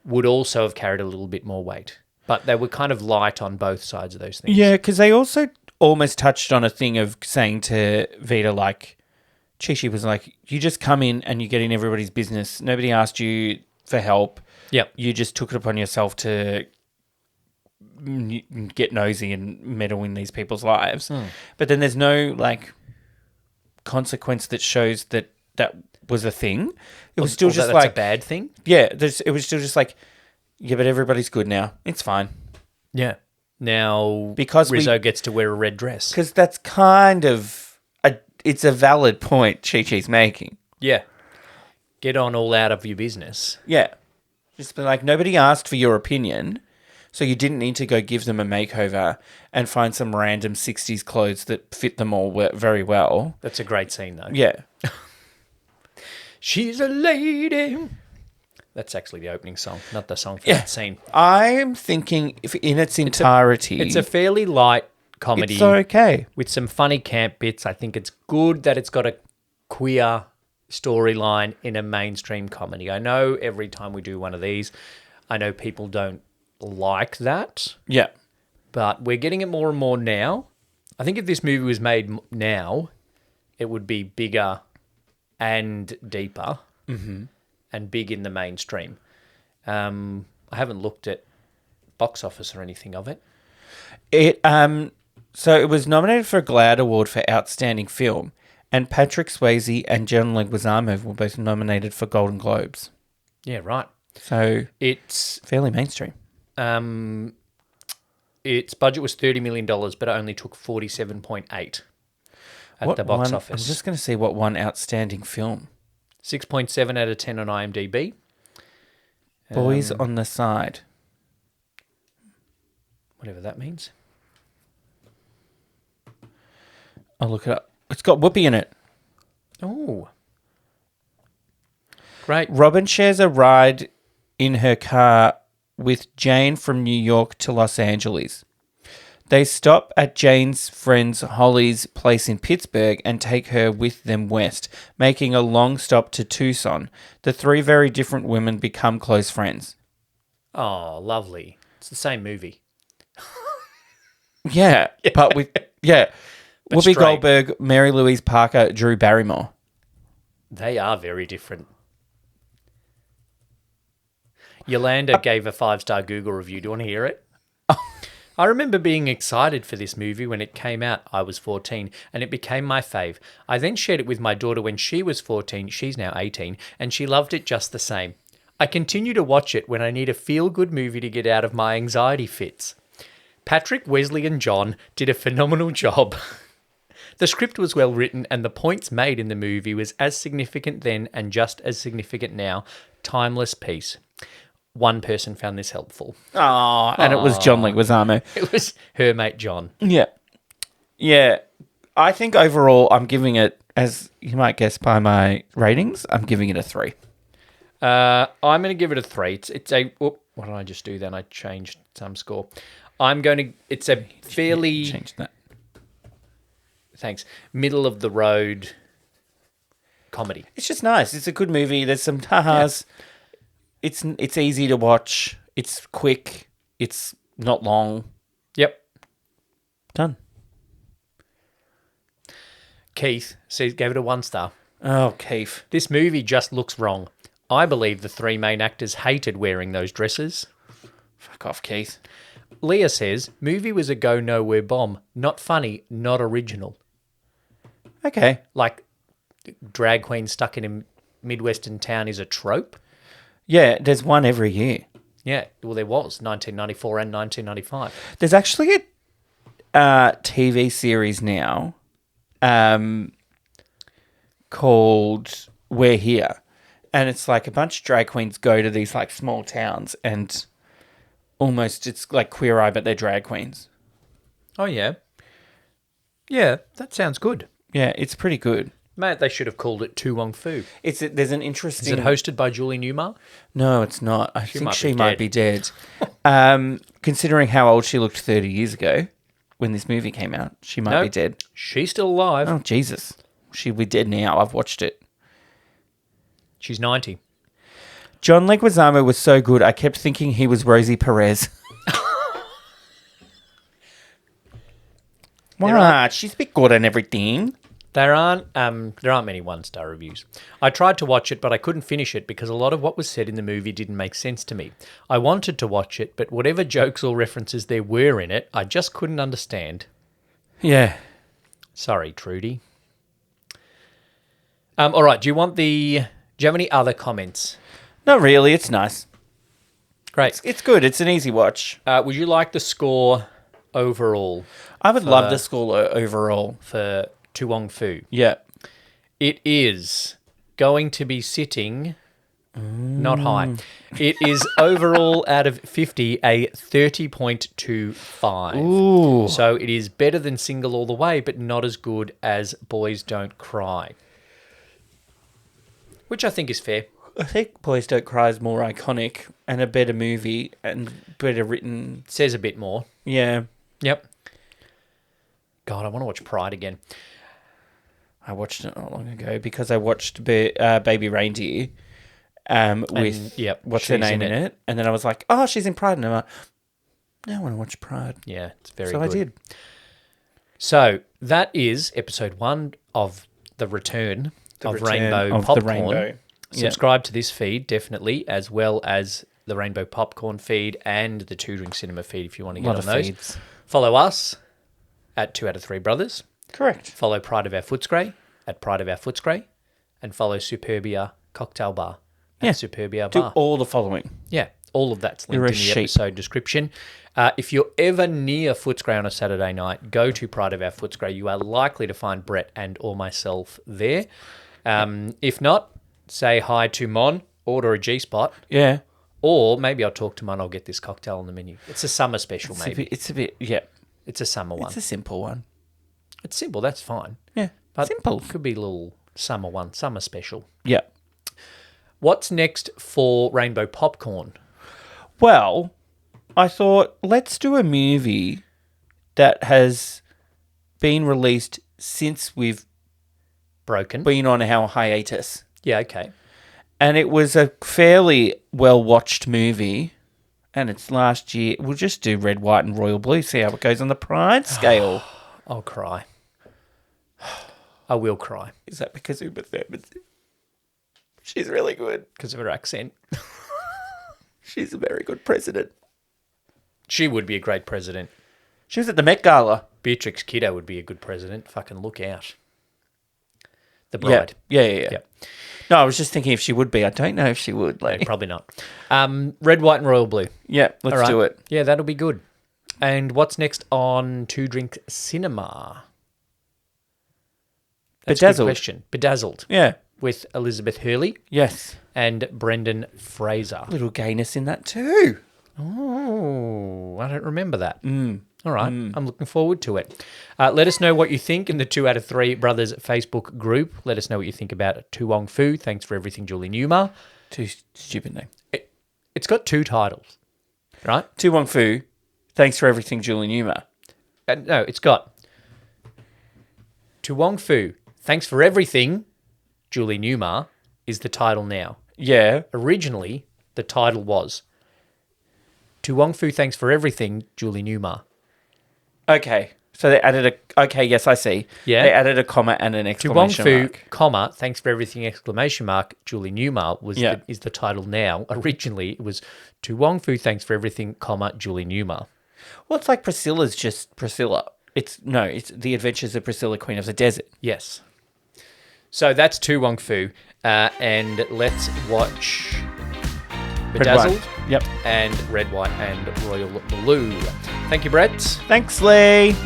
Would also have carried a little bit more weight. But they were kind of light on both sides of those things. Yeah, because they also almost touched on a thing of saying to Vita, like, Chi-Chi was like, you just come in and you get in everybody's business. Nobody asked you for help. Yep. You just took it upon yourself to get nosy and meddle in these people's lives. But then there's no, like, consequence that shows that that was a thing. It was still just that's like... a bad thing? Yeah, it was still just like, yeah, but everybody's good now. It's fine. Yeah. Now Because Rizzo gets to wear a red dress. Because that's kind of... it's a valid point Chi-Chi's making. Yeah. Get on all out of your business. Yeah. Just be like, nobody asked for your opinion, so you didn't need to go give them a makeover and find some random 60s clothes that fit them all very well. That's a great scene, though. Yeah. She's a lady. That's actually the opening song, not the song for that scene. I'm thinking if in its entirety... It's a fairly light comedy. It's okay. With some funny camp bits. I think it's good that it's got a queer storyline in a mainstream comedy. I know every time we do one of these, I know people don't like that. Yeah. But we're getting it more and more now. I think if this movie was made now, it would be bigger and deeper and big in the mainstream. I haven't looked at box office or anything of it. So it was nominated for a GLAAD Award for Outstanding Film, and Patrick Swayze and John Leguizamo were both nominated for Golden Globes. Yeah, right. So it's fairly mainstream. Its budget was $30 million, but it only took 47.8 at the box office. I'm just going to see what won Outstanding Film. 6.7 out of 10 on IMDb. Boys on the Side. Whatever that means. I'll look it up. It's got Whoopi in it. Oh. Great. Robin shares a ride in her car with Jane from New York to Los Angeles. They stop at Jane's friend's Holly's place in Pittsburgh and take her with them west, making a long stop to Tucson. The three very different women become close friends. Oh, lovely. It's the same movie. Yeah, but with Whoopi straight. Goldberg, Mary Louise Parker, Drew Barrymore. They are very different. Yolanda gave a 5-star Google review. Do you want to hear it? I remember being excited for this movie when it came out. I was 14 and it became my fave. I then shared it with my daughter when she was 14. She's now 18 and she loved it just the same. I continue to watch it when I need a feel-good movie to get out of my anxiety fits. Patrick, Wesley and John did a phenomenal job. The script was well written and the points made in the movie was as significant then and just as significant now. Timeless piece. One person found this helpful. Oh, and it was John Leguizamo. It was her mate John. Yeah. Yeah. I think overall I'm giving it, as you might guess by my ratings, I'm giving it a 3. I'm going to give it a 3. It's a... What did I just do then? I changed some score. It's a fairly... Change that. Thanks. Middle of the road comedy. It's just nice. It's a good movie. There's some tahas. Yeah. It's easy to watch. It's quick. It's not long. Yep. Done. Keith gave it a 1 star. Oh, Keith. This movie just looks wrong. I believe the 3 main actors hated wearing those dresses. Fuck off, Keith. Leah says, movie was a go-nowhere bomb. Not funny, not original. Okay. Like, drag queen stuck in a Midwestern town is a trope? Yeah, there's one every year. Yeah, well, there was, 1994 and 1995. There's actually a TV series now called We're Here. And it's like a bunch of drag queens go to these like small towns and almost it's like Queer Eye, but they're drag queens. Oh, yeah. Yeah, that sounds good. Yeah, it's pretty good. Mate, they should have called it To Wong Foo. There's an interesting... Is it hosted by Julie Newmar? No, it's not. I think she might be dead. Considering how old she looked 30 years ago when this movie came out, she might be dead. She's still alive. Oh, Jesus. She'll be dead now. I've watched it. She's 90. John Leguizamo was so good, I kept thinking he was Rosie Perez. What? She's a bit good and everything. There aren't many 1-star reviews. I tried to watch it, but I couldn't finish it because a lot of what was said in the movie didn't make sense to me. I wanted to watch it, but whatever jokes or references there were in it, I just couldn't understand. Yeah. Sorry, Trudy. All right, do you have any other comments? Not really. It's nice. Great. It's good. It's an easy watch. Would you like the score overall? I would love the score overall. For To Wong Foo. Yeah. It is going to be sitting not high. It is overall out of 50 a 30.25. Ooh. So it is better than Single All the Way, but not as good as Boys Don't Cry. Which I think is fair. I think Boys Don't Cry is more iconic and a better movie and better written. Says a bit more. Yeah. Yep. God, I want to watch Pride again. I watched it not long ago because I watched Baby Reindeer with what's her name in it. And then I was like, oh, she's in Pride. And I'm like, now I want to watch Pride. Yeah, it's very good. So I did. So that is episode 1 of the return of Rainbow Popcorn. Subscribe to this feed, definitely, as well as the Rainbow Popcorn feed and the Tutoring Cinema feed if you want to get on those. Feeds. Follow us at 2 out of 3 Brothers. Correct. Follow Pride of Our Footscray at Pride of Our Footscray. And follow Superbia Cocktail Bar at Superbia Bar. Do all the following. Yeah, all of that's linked in the episode description. If you're ever near Footscray on a Saturday night, go to Pride of Our Footscray. You are likely to find Brett and or myself there. If not, say hi to Mon, order a G-spot. Yeah. Or maybe I'll talk to Mon, I'll get this cocktail on the menu. It's a summer special, maybe. It's a bit, yeah. It's a summer one. It's a simple one. It's simple, that's fine. Yeah, but simple. Could be a little summer one, summer special. Yeah. What's next for Rainbow Popcorn? Well, I thought, let's do a movie that has been released since we've been on our hiatus. Yeah, okay. And it was a fairly well-watched movie. And it's last year. We'll just do red, white, and royal blue. See how it goes on the pride scale. I'll cry. I will cry. Is that because Uma Thurman? She's really good. Because of her accent. She's a very good president. She would be a great president. She was at the Met Gala. Beatrix Kiddo would be a good president. Fucking look out. The bride. Yeah. No, I was just thinking if she would be. I don't know if she would. No, probably not. Red, white, and royal blue. Yeah, let's do it. Yeah, that'll be good. And what's next on Two Drink Cinema? That's Bedazzled. a good question. Bedazzled. Yeah. With Elizabeth Hurley. Yes. And Brendan Fraser. Little gayness in that too. Oh, I don't remember that. All right. I'm looking forward to it. Let us know what you think in the 2 out of 3 Brothers Facebook group. Let us know what you think about Tu Wong Foo. Thanks for everything, Julie Newmar. Too stupid name. It's got 2 titles, right? Tu Wong Foo. Thanks for everything, Julie Newmar. No, it's got Tu Wong Foo. Thanks for everything, Julie Newmar is the title now. Yeah. Originally, the title was Tu Wong Foo. Thanks for everything, Julie Newmar. Okay. So they added a... Okay, yes, I see. Yeah. They added a comma and an Tu Wong exclamation Foo, mark. comma, thanks for everything, exclamation mark, Julie Newmar is the title now. Originally, it was Tu Wong Foo, thanks for everything, comma, Julie Newmar. Well, it's like Priscilla's just Priscilla. It's The Adventures of Priscilla, Queen of the Desert. Yes. So that's Tu Wong Foo. And let's watch Bedazzled. Yep. And Red, White, and Royal Blue. Thank you, Brett. Thanks, Lee.